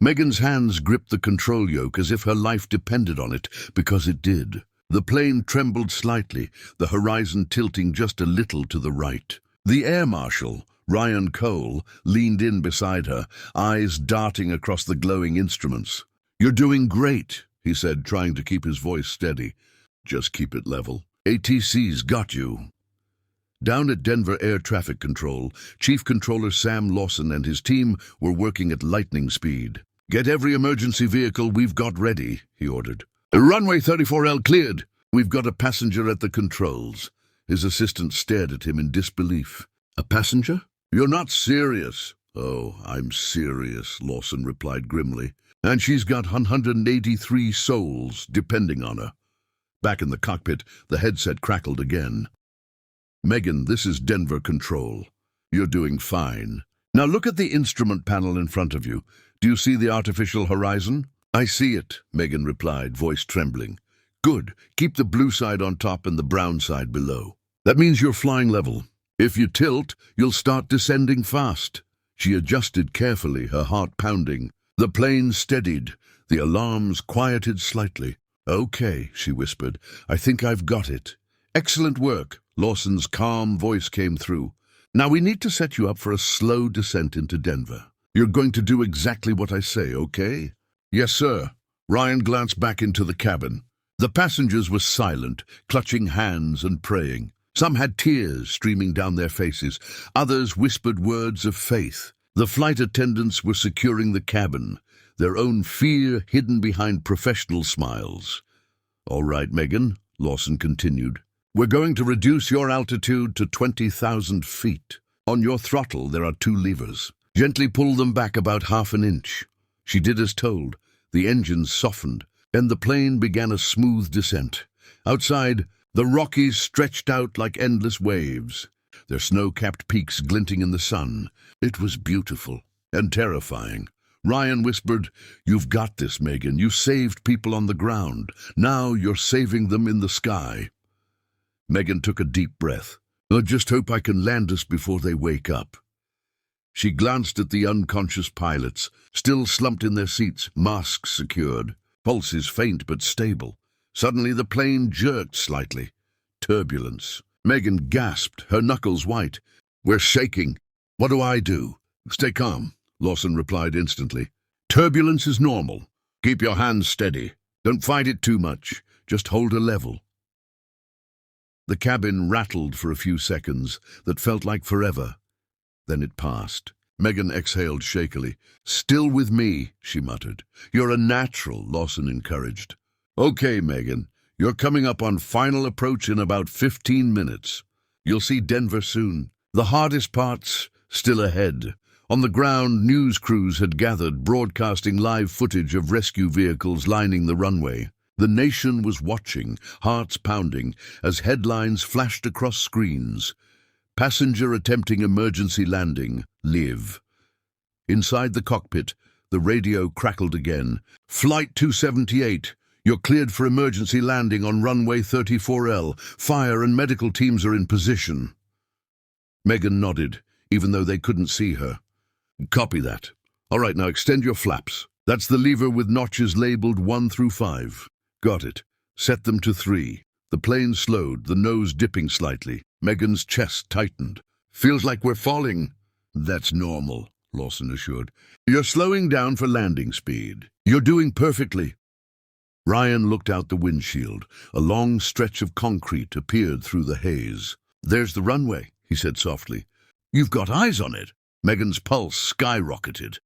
Megan's hands gripped the control yoke as if her life depended on it, because it did. The plane trembled slightly, the horizon tilting just a little to the right. The Air Marshal, Ryan Cole, leaned in beside her, eyes darting across the glowing instruments. "You're doing great," he said, trying to keep his voice steady. "Just keep it level. ATC's got you." Down at Denver Air Traffic Control, Chief Controller Sam Lawson and his team were working at lightning speed. "Get every emergency vehicle we've got ready," he ordered. "Runway 34L cleared. We've got a passenger at the controls." His assistant stared at him in disbelief. "A passenger? You're not serious." "Oh, I'm serious," Lawson replied grimly. "And she's got 183 souls depending on her." Back in the cockpit, the headset crackled again. "Megan, this is Denver Control. You're doing fine. Now look at the instrument panel in front of you. Do you see the artificial horizon?" "I see it," Megan replied, voice trembling. "Good. Keep the blue side on top and the brown side below. That means you're flying level. If you tilt, you'll start descending fast." She adjusted carefully, her heart pounding. The plane steadied. The alarms quieted slightly. "Okay," she whispered. "I think I've got it." "Excellent work," Lawson's calm voice came through. "Now we need to set you up for a slow descent into Denver. You're going to do exactly what I say, okay?" "Yes, sir." Ryan glanced back into the cabin. The passengers were silent, clutching hands and praying. Some had tears streaming down their faces. Others whispered words of faith. The flight attendants were securing the cabin, their own fear hidden behind professional smiles. "All right, Megan," Lawson continued. "We're going to reduce your altitude to 20,000 feet. On your throttle, there are 2 levers. Gently pull them back about half an inch." She did as told. The engines softened, and the plane began a smooth descent. Outside, the Rockies stretched out like endless waves, their snow-capped peaks glinting in the sun. It was beautiful and terrifying. Ryan whispered, "You've got this, Megan. You saved people on the ground. Now you're saving them in the sky." Megan took a deep breath. "I just hope I can land us before they wake up." She glanced at the unconscious pilots, still slumped in their seats, masks secured, pulses faint but stable. Suddenly the plane jerked slightly. Turbulence. Megan gasped, her knuckles white. "We're shaking. What do I do?" "Stay calm," Lawson replied instantly. "Turbulence is normal. Keep your hands steady. Don't fight it too much. Just hold a level." The cabin rattled for a few seconds that felt like forever. Then it passed. Megan exhaled shakily. "Still with me," she muttered. "You're a natural," Lawson encouraged. "Okay, Megan. You're coming up on final approach in about 15 minutes. You'll see Denver soon. The hardest part's still ahead." On the ground, news crews had gathered, broadcasting live footage of rescue vehicles lining the runway. The nation was watching, hearts pounding, as headlines flashed across screens. "Passenger attempting emergency landing, live." Inside the cockpit, the radio crackled again. "Flight 278, you're cleared for emergency landing on runway 34L. Fire and medical teams are in position." Megan nodded, even though they couldn't see her. "Copy that. All right, now extend your flaps. That's the lever with notches labeled 1 through 5. Got it. Set them to 3. The plane slowed, the nose dipping slightly. Megan's chest tightened. "Feels like we're falling." "That's normal," Lawson assured. "You're slowing down for landing speed. You're doing perfectly." Ryan looked out the windshield. A long stretch of concrete appeared through the haze. "There's the runway," he said softly. "You've got eyes on it." Megan's pulse skyrocketed.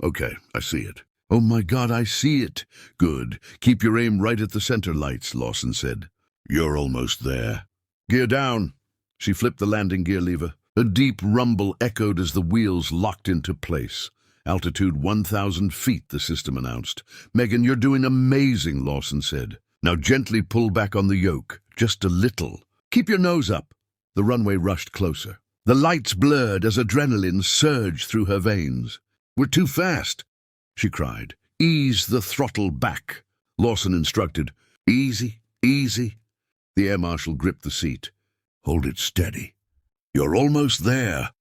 "Okay, I see it." "Oh my God, I see it." "Good. Keep your aim right at the center lights," Lawson said. "You're almost there." "Gear down." She flipped the landing gear lever. A deep rumble echoed as the wheels locked into place. "Altitude 1,000 feet, the system announced. "Megan, you're doing amazing," Lawson said. "Now gently pull back on the yoke, just a little. Keep your nose up." The runway rushed closer. The lights blurred as adrenaline surged through her veins. "We're too fast," she cried. "Ease the throttle back," Lawson instructed. "Easy, easy." The Air Marshal gripped the seat. "Hold it steady. You're almost there."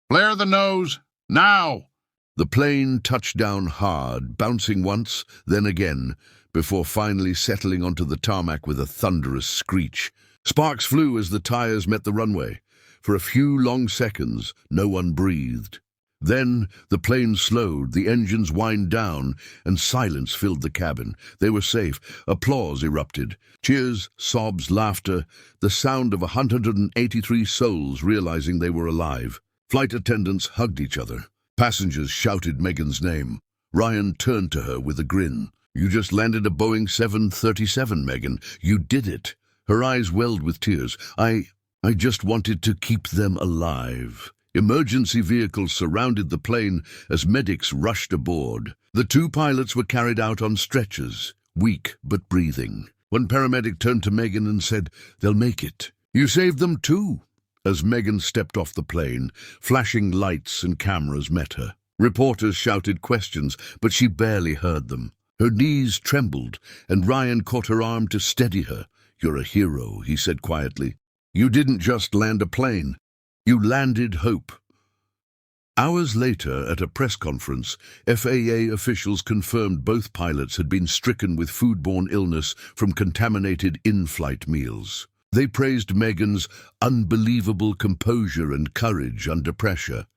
"Flare the nose, now!" The plane touched down hard, bouncing once, then again, before finally settling onto the tarmac with a thunderous screech. Sparks flew as the tires met the runway. For a few long seconds, no one breathed. Then the plane slowed, the engines whined down, and silence filled the cabin. They were safe. Applause erupted. Cheers, sobs, laughter, the sound of 183 souls realizing they were alive. Flight attendants hugged each other. Passengers shouted Megan's name. Ryan turned to her with a grin. "You just landed a Boeing 737, Megan. You did it." Her eyes welled with tears. I just wanted to keep them alive." Emergency vehicles surrounded the plane as medics rushed aboard. The two pilots were carried out on stretchers, weak but breathing. One paramedic turned to Megan and said, "They'll make it." "You saved them too." As Megan stepped off the plane, flashing lights and cameras met her. Reporters shouted questions, but she barely heard them. Her knees trembled, and Ryan caught her arm to steady her. "You're a hero," he said quietly. "You didn't just land a plane. You landed hope." Hours later, at a press conference, FAA officials confirmed both pilots had been stricken with foodborne illness from contaminated in-flight meals. They praised Megan's unbelievable composure and courage under pressure.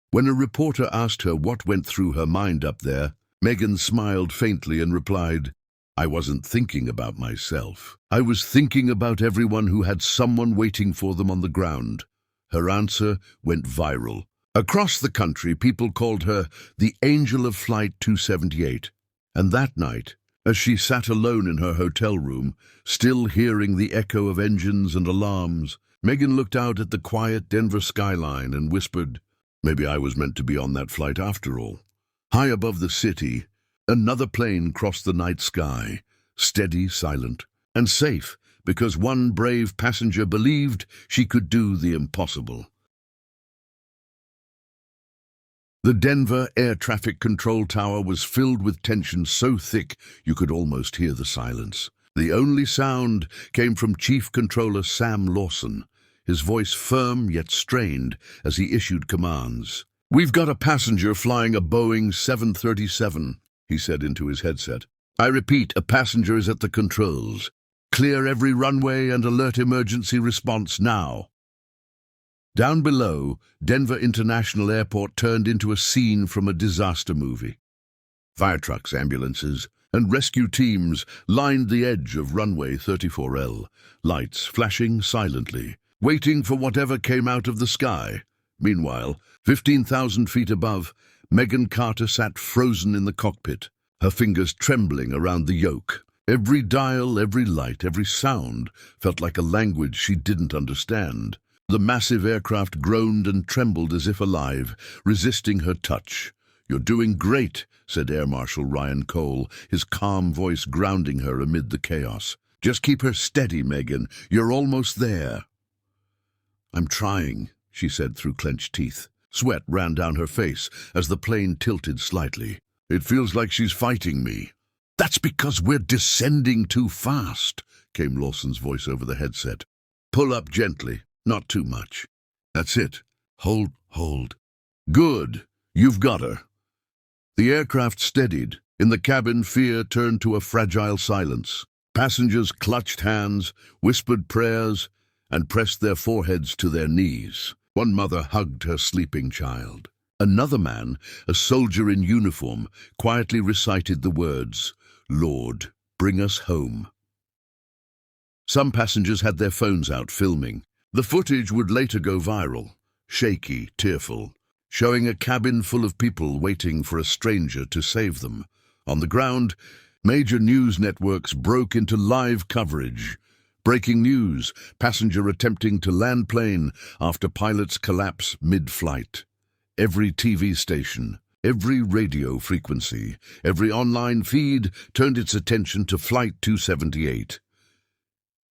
When a reporter asked her what went through her mind up there, Megan smiled faintly and replied, "I wasn't thinking about myself. I was thinking about everyone who had someone waiting for them on the ground." Her answer went viral. Across the country, people called her the Angel of Flight 278. And that night, as she sat alone in her hotel room, still hearing the echo of engines and alarms, Megan looked out at the quiet Denver skyline and whispered, "Maybe I was meant to be on that flight after all." High above the city, another plane crossed the night sky, steady, silent, and safe, because one brave passenger believed she could do the impossible. The Denver Air Traffic Control Tower was filled with tension so thick you could almost hear the silence. The only sound came from Chief Controller Sam Lawson, his voice firm yet strained as he issued commands. "We've got a passenger flying a Boeing 737, he said into his headset. "I repeat, a passenger is at the controls. Clear every runway and alert emergency response now." Down below, Denver International Airport turned into a scene from a disaster movie. Fire trucks, ambulances, and rescue teams lined the edge of runway 34L, lights flashing silently, waiting for whatever came out of the sky. Meanwhile, 15,000 feet above, Megan Carter sat frozen in the cockpit, her fingers trembling around the yoke. Every dial, every light, every sound felt like a language she didn't understand. The massive aircraft groaned and trembled as if alive, resisting her touch. "You're doing great," said Air Marshal Ryan Cole, his calm voice grounding her amid the chaos. "Just keep her steady, Megan. You're almost there." "I'm trying," she said through clenched teeth. Sweat ran down her face as the plane tilted slightly. "It feels like she's fighting me." "That's because we're descending too fast," came Lawson's voice over the headset. "Pull up gently. Not too much. That's it. Hold. Good. You've got her." The aircraft steadied. In the cabin, fear turned to a fragile silence. Passengers clutched hands, whispered prayers, and pressed their foreheads to their knees. One mother hugged her sleeping child. Another man, a soldier in uniform, quietly recited the words, "Lord, bring us home." Some passengers had their phones out filming. The footage would later go viral, shaky, tearful, showing a cabin full of people waiting for a stranger to save them. On the ground, major news networks broke into live coverage. Breaking news, passenger attempting to land plane after pilots collapse mid-flight. Every TV station, every radio frequency, every online feed turned its attention to Flight 278.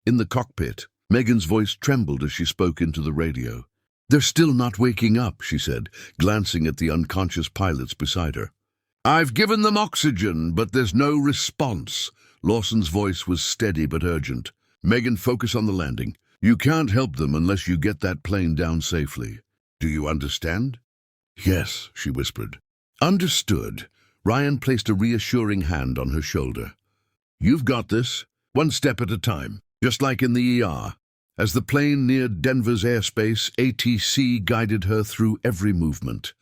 In the cockpit, Megan's voice trembled as she spoke into the radio. "They're still not waking up," she said, glancing at the unconscious pilots beside her. "I've given them oxygen, but there's no response." Lawson's voice was steady but urgent. "Megan, focus on the landing. You can't help them unless you get that plane down safely. Do you understand?" Yes, she whispered. Understood. Ryan placed a reassuring hand on her shoulder. You've got this, one step at a time, just like in the ER. As the plane neared Denver's airspace, ATC guided her through every movement.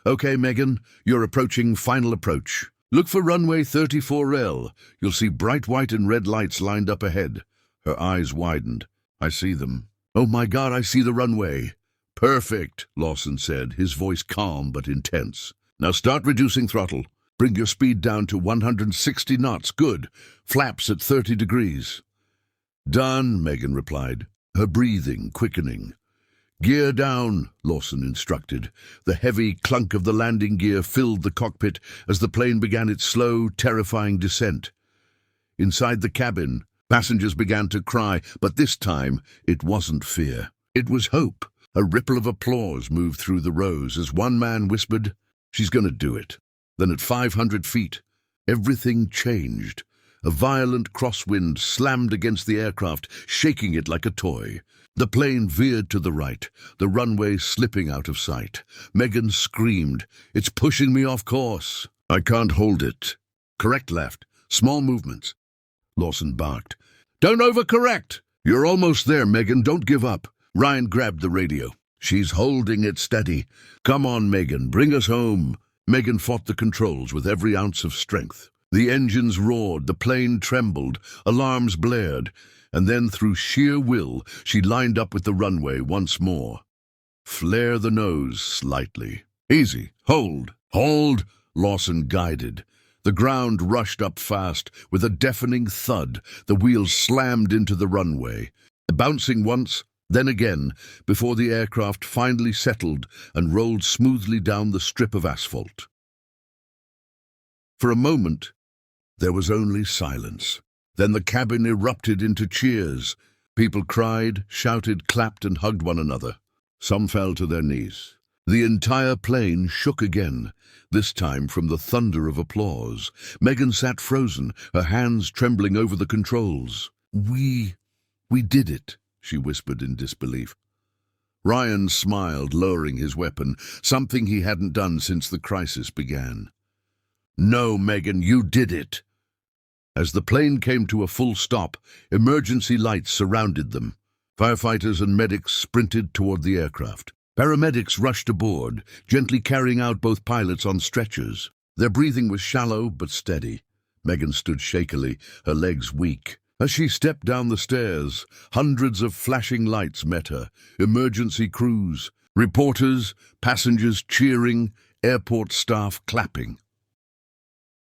Okay, Megan, you're approaching final approach. Look for runway 34L. You'll see bright white and red lights lined up ahead. Her eyes widened. I see them. Oh my God, I see the runway. Perfect, Lawson said, his voice calm but intense. Now start reducing throttle. Bring your speed down to 160 knots. Good. Flaps at 30 degrees. Done, Megan replied, her breathing quickening. Gear down, Lawson instructed. The heavy clunk of the landing gear filled the cockpit as the plane began its slow, terrifying descent. Inside the cabin, passengers began to cry, but this time it wasn't fear. It was hope. A ripple of applause moved through the rows as one man whispered, "She's going to do it." Then at 500 feet, everything changed. A violent crosswind slammed against the aircraft, shaking it like a toy. The plane veered to the right, the runway slipping out of sight. Megan screamed, "It's pushing me off course." "I can't hold it." "Correct left. Small movements." Lawson barked, "Don't overcorrect." "You're almost there, Megan. Don't give up." Ryan grabbed the radio. "She's holding it steady. Come on, Megan. Bring us home." Megan fought the controls with every ounce of strength. The engines roared, the plane trembled, alarms blared, and then through sheer will, she lined up with the runway once more. Flare the nose slightly. "Easy. Hold. Hold." Lawson guided. The ground rushed up fast. With a deafening thud, the wheels slammed into the runway, bouncing once, then again, before the aircraft finally settled and rolled smoothly down the strip of asphalt. For a moment, there was only silence. Then the cabin erupted into cheers. People cried, shouted, clapped, and hugged one another. Some fell to their knees. The entire plane shook again, this time from the thunder of applause. Megan sat frozen, her hands trembling over the controls. We did it," she whispered in disbelief. Ryan smiled, lowering his weapon, something he hadn't done since the crisis began. "No, Megan, you did it." As the plane came to a full stop, emergency lights surrounded them. Firefighters and medics sprinted toward the aircraft. Paramedics rushed aboard, gently carrying out both pilots on stretchers. Their breathing was shallow but steady. Megan stood shakily, her legs weak. As she stepped down the stairs, hundreds of flashing lights met her. Emergency crews, reporters, passengers cheering, airport staff clapping.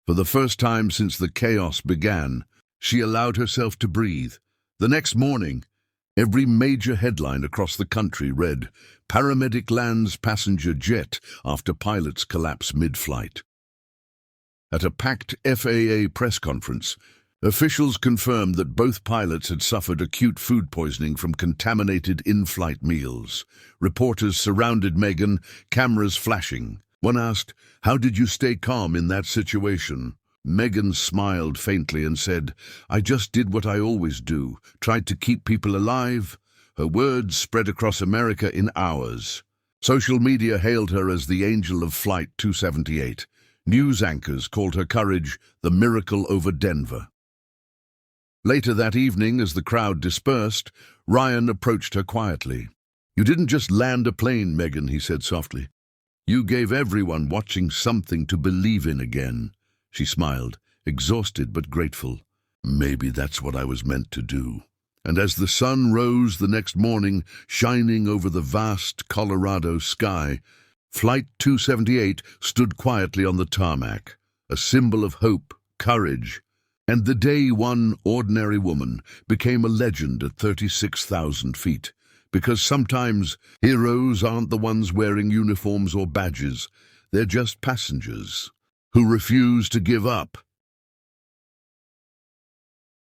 For the first time since the chaos began, she allowed herself to breathe. The next morning, every major headline across the country read, "Paramedic lands passenger jet after pilots collapse mid-flight." At a packed FAA press conference, officials confirmed that both pilots had suffered acute food poisoning from contaminated in-flight meals. Reporters surrounded Megan, cameras flashing. One asked, "How did you stay calm in that situation?" Megan smiled faintly and said, "I just did what I always do, tried to keep people alive." Her words spread across America in hours. Social media hailed her as the angel of Flight 278. News anchors called her courage the miracle over Denver. Later that evening, as the crowd dispersed, Ryan approached her quietly. "You didn't just land a plane, Megan," he said softly. "You gave everyone watching something to believe in again." She smiled, exhausted but grateful. "Maybe that's what I was meant to do." And as the sun rose the next morning, shining over the vast Colorado sky, Flight 278 stood quietly on the tarmac, a symbol of hope, courage, and the day one ordinary woman became a legend at 36,000 feet. Because sometimes heroes aren't the ones wearing uniforms or badges. They're just passengers who refuse to give up.